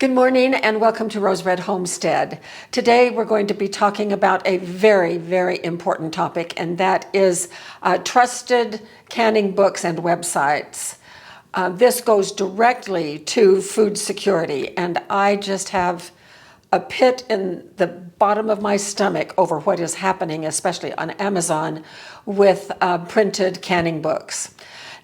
Good morning and welcome to Misread Homestead. Today we're going to be talking about a very, very important topic, and that is trusted canning books and websites. This goes directly to food security, and I just have a pit in the bottom of my stomach over what is happening, especially on Amazon, with printed canning books.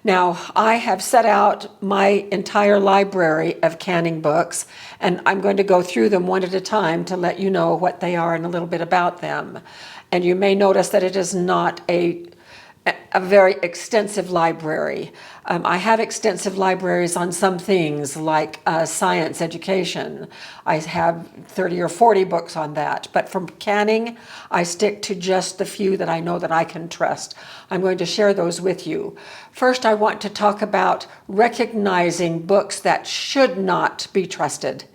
Now, I have set out my entire library of canning books, and I'm going to go through them one at a time to let you know what they are and a little bit about them. And you may notice that it is not a very extensive library. I have extensive libraries on some things like science education. I have 30 or 40 books on that. But from canning, I stick to just the few that I know that I can trust. I'm going to share those with you. First, I want to talk about recognizing books that should not be trusted.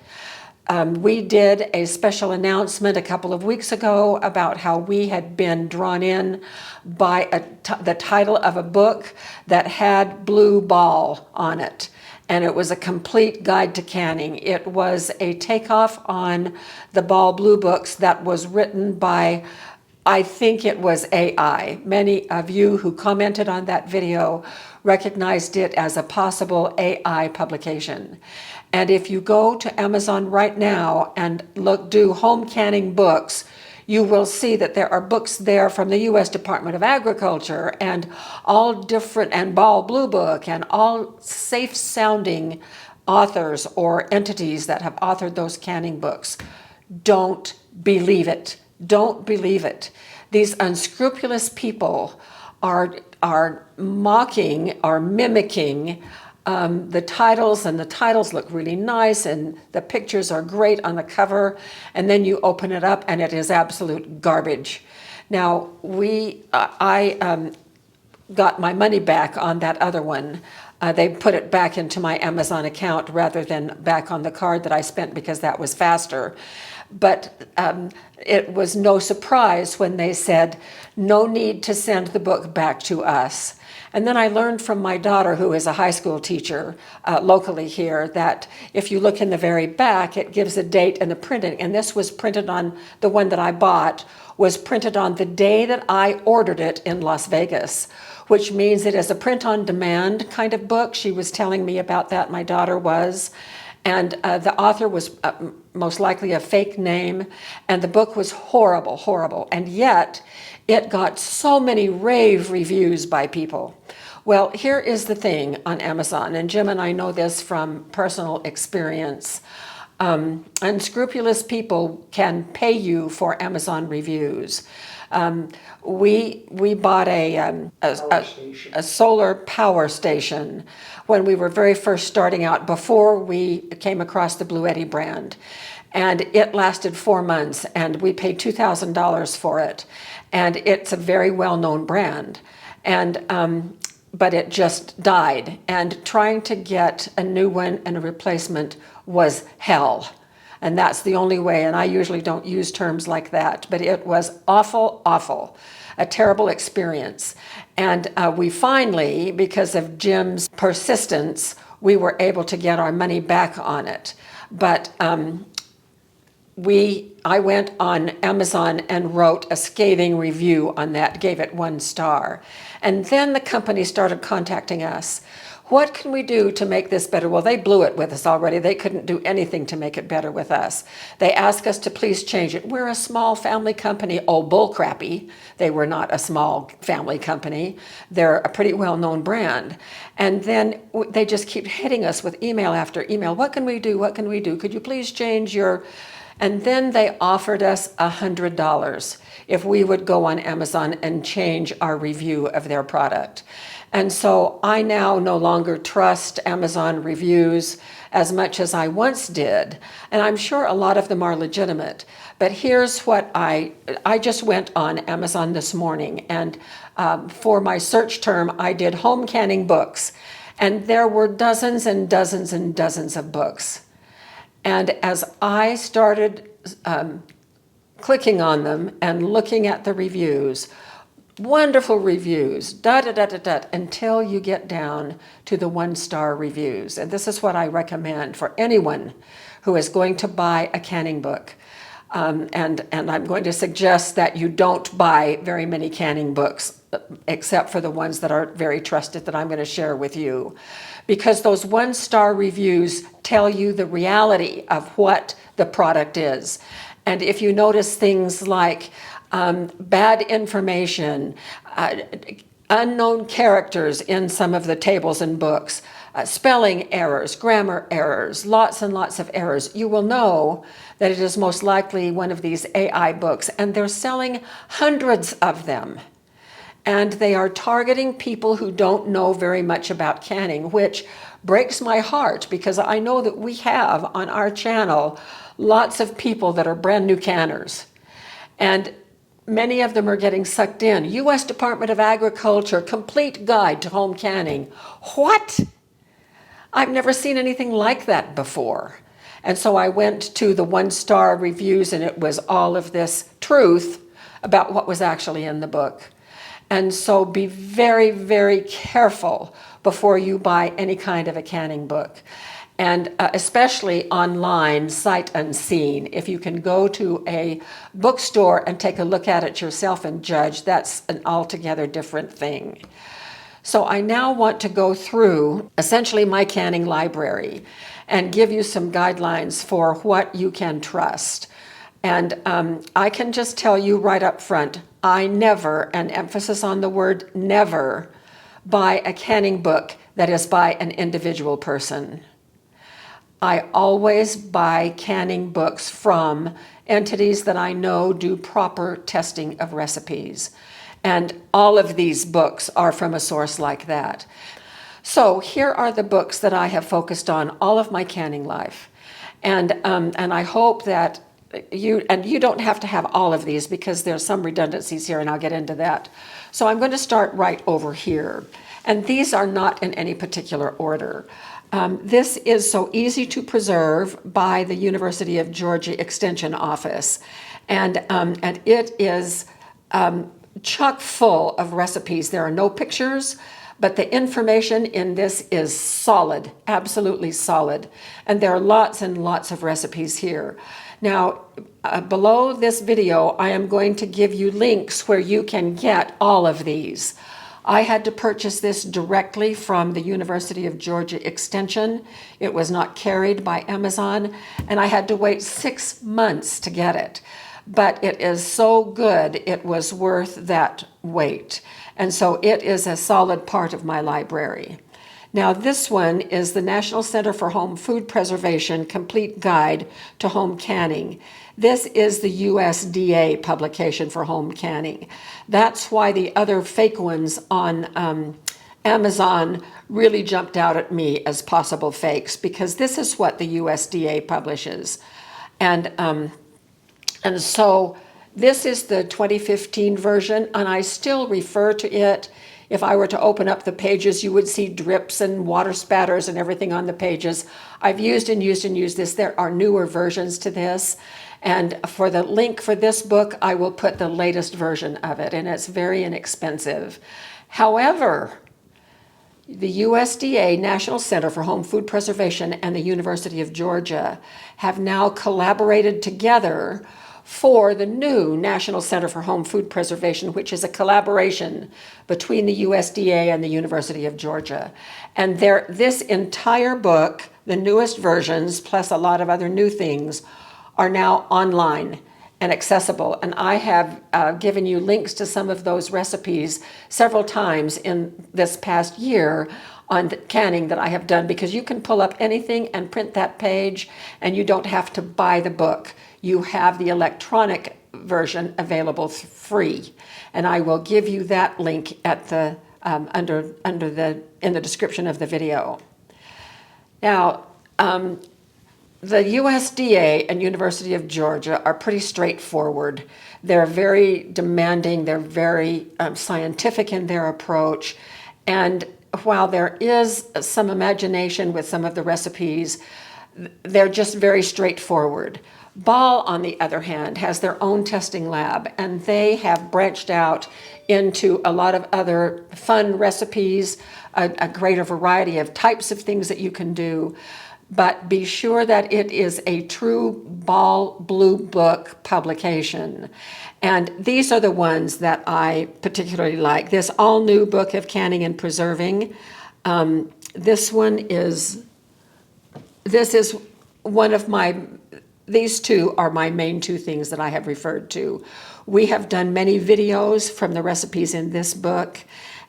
We did a special announcement a couple of weeks ago about how we had been drawn in by the title of a book that had blue ball on it. And it was a complete guide to canning. It was a takeoff on the Ball Blue books that was written by, I think it was AI. Many of you who commented on that video recognized it as a possible AI publication. And if you go to Amazon right now and do home canning books, you will see that there are books there from the U.S. Department of Agriculture and all different, and Ball Blue Book, and all safe sounding authors or entities that have authored those canning books. Don't believe it. Don't believe it. These unscrupulous people are mocking or mimicking the titles, and the titles look really nice and the pictures are great on the cover, and then you open it up and it is absolute garbage. Now, I got my money back on that other one. They put it back into my Amazon account rather than back on the card that I spent because that was faster. But it was no surprise when they said, no need to send the book back to us. And then I learned from my daughter, who is a high school teacher locally here, that if you look in the very back, it gives a date and the printing. And this was printed on, the one that I bought was printed on the day that I ordered it in Las Vegas, which means it is a print-on-demand kind of book. She was telling me about that, my daughter was. And the author was most likely a fake name, and the book was horrible, horrible. And yet, it got so many rave reviews by people. Well, here is the thing on Amazon, and Jim and I know this from personal experience. Unscrupulous people can pay you for Amazon reviews. We bought a solar power station when we were very first starting out, before we came across the Blue Eddy brand. And it lasted 4 months, and we paid $2,000 for it. And it's a very well-known brand. And but it just died. And trying to get a new one and a replacement was hell. And that's the only way, and I usually don't use terms like that, but it was awful, awful, a terrible experience. And we finally, because of Jim's persistence, we were able to get our money back on it. But I went on Amazon and wrote a scathing review on that, gave it 1 star. And then the company started contacting us. What can we do to make this better? Well, they blew it with us already. They couldn't do anything to make it better with us. They asked us to please change it. We're a small family company. Oh, bullcrappy. They were not a small family company. They're a pretty well-known brand. And then they just keep hitting us with email after email. What can we do? What can we do? Could you please change your... And then they offered us $100 if we would go on Amazon and change our review of their product. And so I now no longer trust Amazon reviews as much as I once did. And I'm sure a lot of them are legitimate. But here's what I just went on Amazon this morning, and for my search term, I did home canning books. And there were dozens and dozens and dozens of books. And as I started clicking on them and looking at the reviews, wonderful reviews, until you get down to the 1-star reviews. And this is what I recommend for anyone who is going to buy a canning book. And I'm going to suggest that you don't buy very many canning books, except for the ones that are very trusted that I'm going to share with you. Because those 1-star reviews tell you the reality of what the product is. And if you notice things like bad information, unknown characters in some of the tables and books, spelling errors, grammar errors, lots and lots of errors, you will know that it is most likely one of these AI books, and they're selling hundreds of them. And they are targeting people who don't know very much about canning, which breaks my heart because I know that we have on our channel lots of people that are brand new canners. And many of them are getting sucked in. U.S. Department of Agriculture, complete guide to home canning. What? I've never seen anything like that before. And so I went to the 1-star reviews, and it was all of this truth about what was actually in the book. And so be very, very careful before you buy any kind of a canning book. And especially online, sight unseen. If you can go to a bookstore and take a look at it yourself and judge, that's an altogether different thing. So I now want to go through essentially my canning library and give you some guidelines for what you can trust. And I can just tell you right up front, I never, and emphasis on the word never, buy a canning book that is by an individual person. I always buy canning books from entities that I know do proper testing of recipes. And all of these books are from a source like that. So here are the books that I have focused on all of my canning life. And I hope that you don't have to have all of these because there's some redundancies here, and I'll get into that. So I'm going to start right over here. And these are not in any particular order. This is So Easy to Preserve by the University of Georgia Extension Office. And it is chock full of recipes. There are no pictures, but the information in this is solid, absolutely solid. And there are lots and lots of recipes here. Now, below this video, I am going to give you links where you can get all of these. I had to purchase this directly from the University of Georgia Extension. It was not carried by Amazon, and I had to wait 6 months to get it. But it is so good, it was worth that wait. And so it is a solid part of my library. Now, this one is the National Center for Home Food Preservation Complete Guide to Home Canning. This is the USDA publication for home canning. That's why the other fake ones on Amazon really jumped out at me as possible fakes, because this is what the USDA publishes. And so this is the 2015 version, and I still refer to it. If I were to open up the pages, you would see drips and water spatters and everything on the pages. I've used and used and used this. There are newer versions to this. And for the link for this book, I will put the latest version of it, and it's very inexpensive. However, the USDA, National Center for Home Food Preservation, and the University of Georgia have now collaborated together for the new National Center for Home Food Preservation, which is a collaboration between the USDA and the University of Georgia. And this entire book, the newest versions, plus a lot of other new things, are now online and accessible. And I have given you links to some of those recipes several times in this past year on the canning that I have done, because you can pull up anything and print that page, and you don't have to buy the book. You have the electronic version available free, and I will give you that link at the in the description of the video. Now, the USDA and University of Georgia are pretty straightforward. They're very demanding. They're very scientific in their approach, and while there is some imagination with some of the recipes, they're just very straightforward. Ball, on the other hand, has their own testing lab, and they have branched out into a lot of other fun recipes, a greater variety of types of things that you can do. But be sure that it is a true Ball Blue Book publication. And these are the ones that I particularly like. This all-new book of canning and preserving. This is one of these two are my main two things that I have referred to. We have done many videos from the recipes in this book.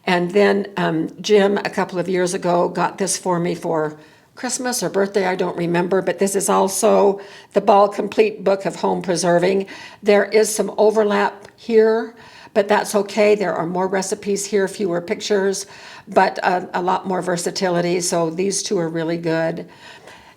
And then Jim, a couple of years ago, got this for me for Christmas or birthday, I don't remember, but this is also the Ball Complete Book of Home Preserving. There is some overlap here, but that's okay. There are more recipes here, fewer pictures, but a lot more versatility, so these two are really good.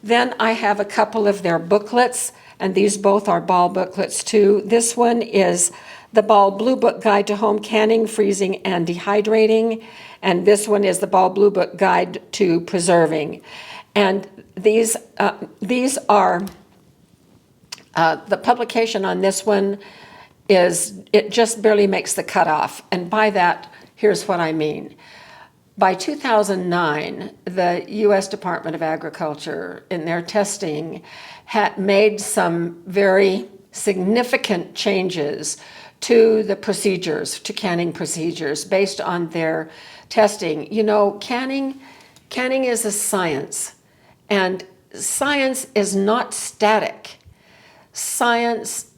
Then I have a couple of their booklets, and these both are Ball booklets too. This one is the Ball Blue Book Guide to Home Canning, Freezing, and Dehydrating, and this one is the Ball Blue Book Guide to Preserving. And these are, the publication on this one it just barely makes the cutoff. And by that, here's what I mean. By 2009, the U.S. Department of Agriculture, in their testing, had made some very significant changes to the procedures, to canning procedures, based on their testing. You know, canning is a science. And science is not static. Science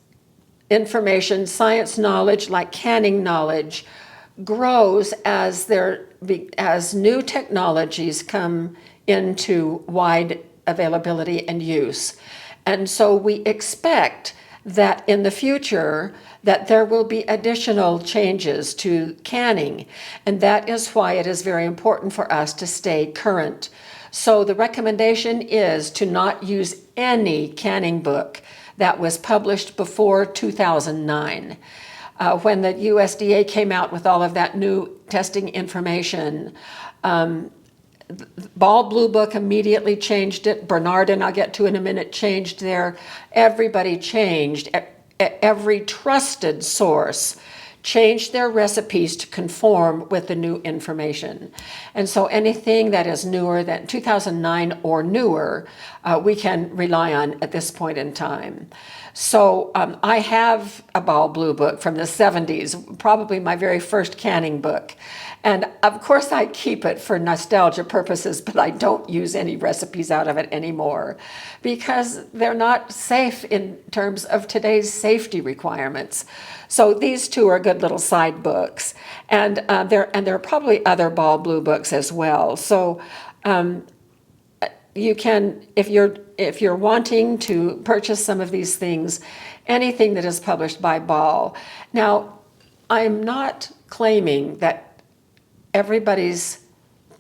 information, science knowledge, like canning knowledge, grows as new technologies come into wide availability and use. And so we expect that in the future that there will be additional changes to canning. And that is why it is very important for us to stay current. So the recommendation is to not use any canning book that was published before 2009. When the USDA came out with all of that new testing information, Ball Blue Book immediately changed it. Bernardin, I'll get to in a minute, changed there. Everybody changed. Every trusted source changed their recipes to conform with the new information. And so anything that is newer than 2009 or newer, we can rely on at this point in time. So I have a Ball Blue Book from the 70s, probably my very first canning book. And of course I keep it for nostalgia purposes, but I don't use any recipes out of it anymore because they're not safe in terms of today's safety requirements. So these two are good little side books. And there are probably other Ball Blue books as well. So you can, if you're wanting to purchase some of these things, anything that is published by Ball. Now, I'm not claiming that everybody's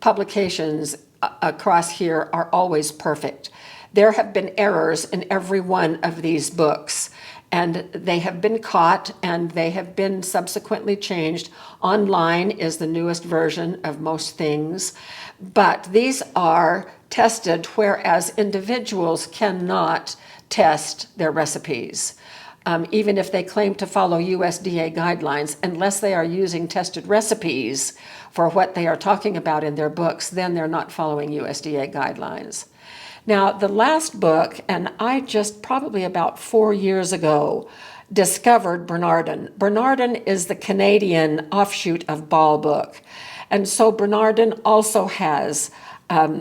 publications across here are always perfect. There have been errors in every one of these books, and they have been caught and they have been subsequently changed. Online is the newest version of most things, but these are tested, whereas individuals cannot test their recipes. Even if they claim to follow USDA guidelines, unless they are using tested recipes for what they are talking about in their books, then they're not following USDA guidelines. Now, the last book, and I just probably about 4 years ago discovered Bernardin. Bernardin is the Canadian offshoot of Ball Book. And so Bernardin also has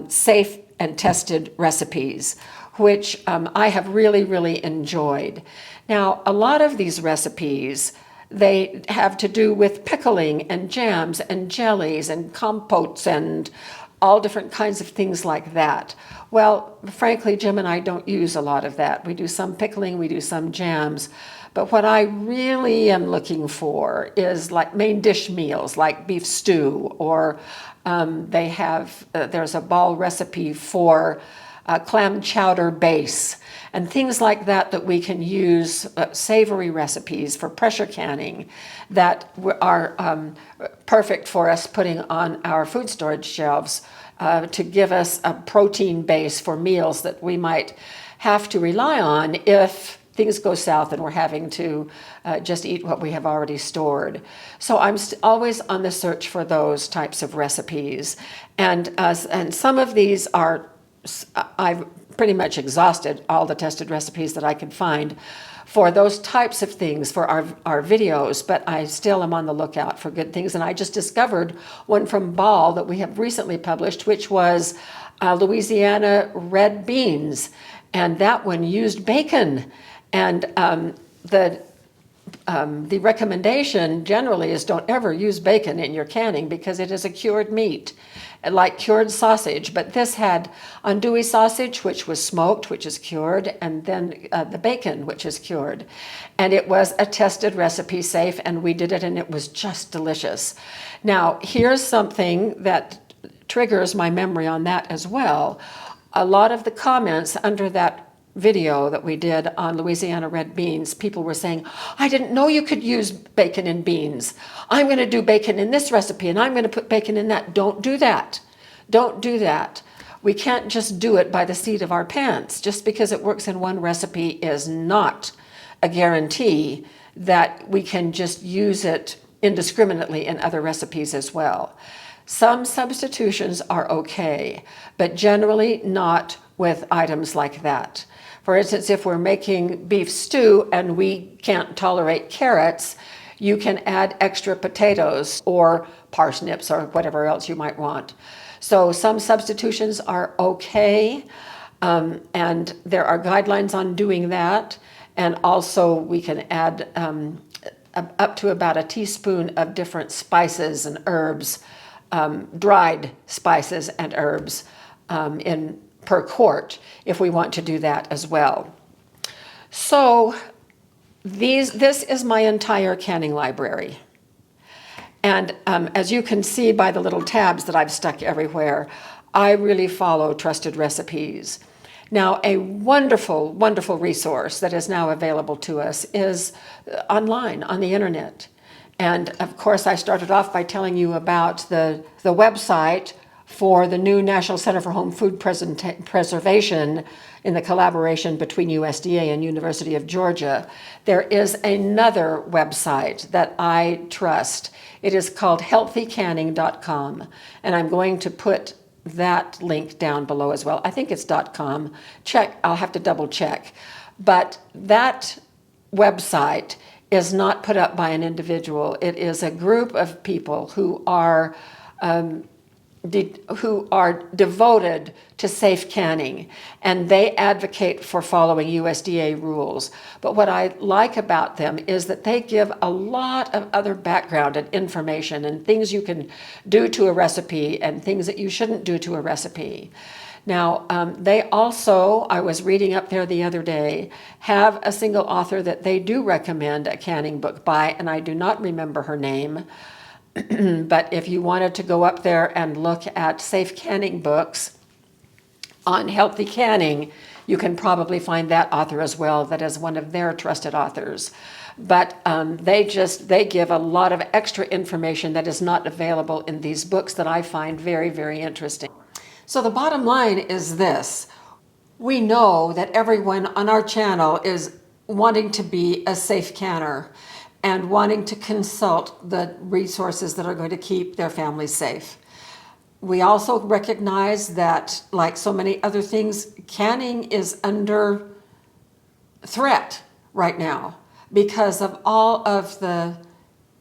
safe and tested recipes, which I have really, really enjoyed. Now, a lot of these recipes, they have to do with pickling and jams and jellies and compotes and all different kinds of things like that. Well, frankly, Jim and I don't use a lot of that. We do some pickling, we do some jams. But what I really am looking for is like main dish meals, like beef stew, or there's a Ball recipe for clam chowder base, and things like that we can use, savory recipes for pressure canning that are perfect for us putting on our food storage shelves to give us a protein base for meals that we might have to rely on if things go south and we're having to just eat what we have already stored. So I'm always on the search for those types of recipes. And some of these are, I've pretty much exhausted all the tested recipes that I could find for those types of things for our videos, but I still am on the lookout for good things. And I just discovered one from Ball that we have recently published, which was Louisiana red beans. And that one used bacon. And the recommendation generally is don't ever use bacon in your canning because it is a cured meat, like cured sausage. But this had andouille sausage, which was smoked, which is cured, and then the bacon, which is cured. And it was a tested recipe, safe, and we did it, and it was just delicious. Now, here's something that triggers my memory on that as well. A lot of the comments under that video that we did on Louisiana red beans, people were saying, I didn't know you could use bacon in beans. I'm going to do bacon in this recipe and I'm going to put bacon in that. Don't do that. Don't do that. We can't just do it by the seat of our pants. Just because it works in one recipe is not a guarantee that we can just use it indiscriminately in other recipes as well. Some substitutions are okay, but generally not with items like that. For instance, if we're making beef stew and we can't tolerate carrots, you can add extra potatoes or parsnips or whatever else you might want. So some substitutions are okay, and there are guidelines on doing that. And also we can add up to about a teaspoon of different spices and herbs, dried spices and herbs per quart, if we want to do that as well. So this is my entire canning library. And as you can see by the little tabs that I've stuck everywhere, I really follow trusted recipes. Now, a wonderful, wonderful resource that is now available to us is online on the internet. And of course, I started off by telling you about the website for the new National Center for Home Food Preservation in the collaboration between USDA and University of Georgia. There is another website that I trust. It is called healthycanning.com, and I'm going to put that link down below as well. I think it's .com. Check, I'll have to double check. But that website is not put up by an individual. It is a group of people who are devoted to safe canning, and they advocate for following USDA rules. But what I like about them is that they give a lot of other background and information and things you can do to a recipe and things that you shouldn't do to a recipe. Now, they also, I was reading up there the other day, have a single author that they do recommend a canning book by, and I do not remember her name. But if you wanted to go up there and look at safe canning books on healthy canning, you can probably find that author as well. That is one of their trusted authors. But they give a lot of extra information that is not available in these books that I find very, very interesting. So the bottom line is this. We know that everyone on our channel is wanting to be a safe canner and wanting to consult the resources that are going to keep their families safe. We also recognize that, like so many other things, canning is under threat right now because of all of the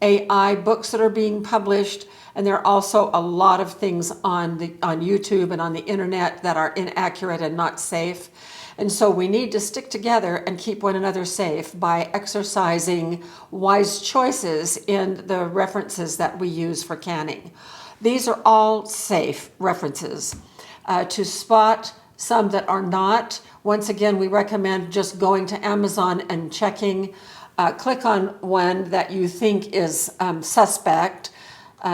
AI books that are being published, and there are also a lot of things on YouTube and on the internet that are inaccurate and not safe. And so we need to stick together and keep one another safe by exercising wise choices in the references that we use for canning. These are all safe references. To spot some that are not, once again, we recommend just going to Amazon and checking. Click on one that you think is suspect,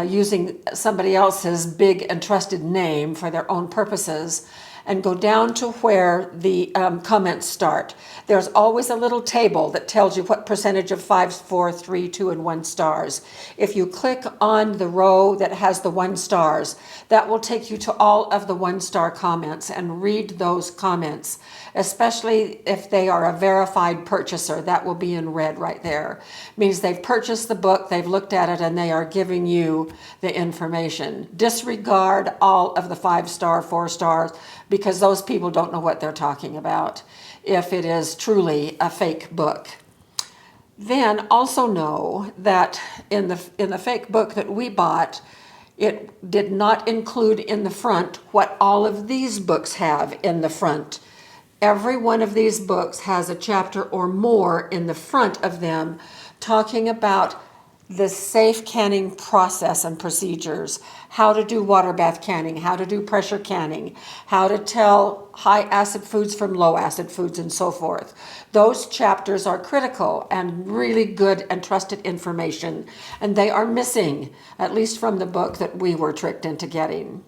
using somebody else's big and trusted name for their own purposes, and go down to where the comments start. There's always a little table that tells you what percentage of 5, 4, 3, 2, and 1 stars. If you click on the row that has the 1 stars, that will take you to all of the 1-star comments and read those comments, especially if they are a verified purchaser. That will be in red right there. It means they've purchased the book, they've looked at it, and they are giving you the information. Disregard all of the 5-star, 4 stars, because those people don't know what they're talking about if it is truly a fake book. Then also know that in the fake book that we bought, it did not include in the front what all of these books have in the front. Every one of these books has a chapter or more in the front of them talking about the safe canning process and procedures, how to do water bath canning, how to do pressure canning, how to tell high acid foods from low acid foods, and so forth. Those chapters are critical and really good and trusted information, and they are missing, at least from the book that we were tricked into getting.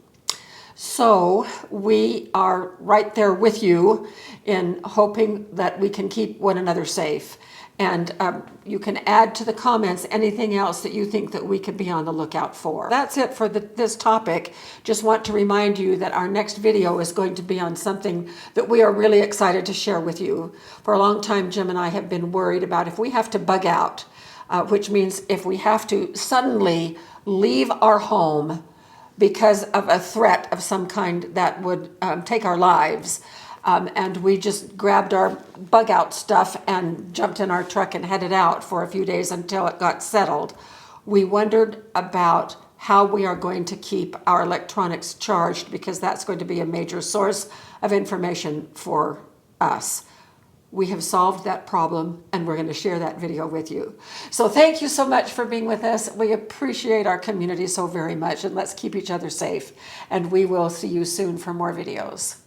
So we are right there with you in hoping that we can keep one another safe. And you can add to the comments anything else that you think that we could be on the lookout for. That's it for this topic. Just want to remind you that our next video is going to be on something that we are really excited to share with you. For a long time, Jim and I have been worried about if we have to bug out, which means if we have to suddenly leave our home because of a threat of some kind that would take our lives. And we just grabbed our bug out stuff and jumped in our truck and headed out for a few days until it got settled. We wondered about how we are going to keep our electronics charged, because that's going to be a major source of information for us. We have solved that problem, and we're going to share that video with you. So thank you so much for being with us. We appreciate our community so very much, and let's keep each other safe. And we will see you soon for more videos.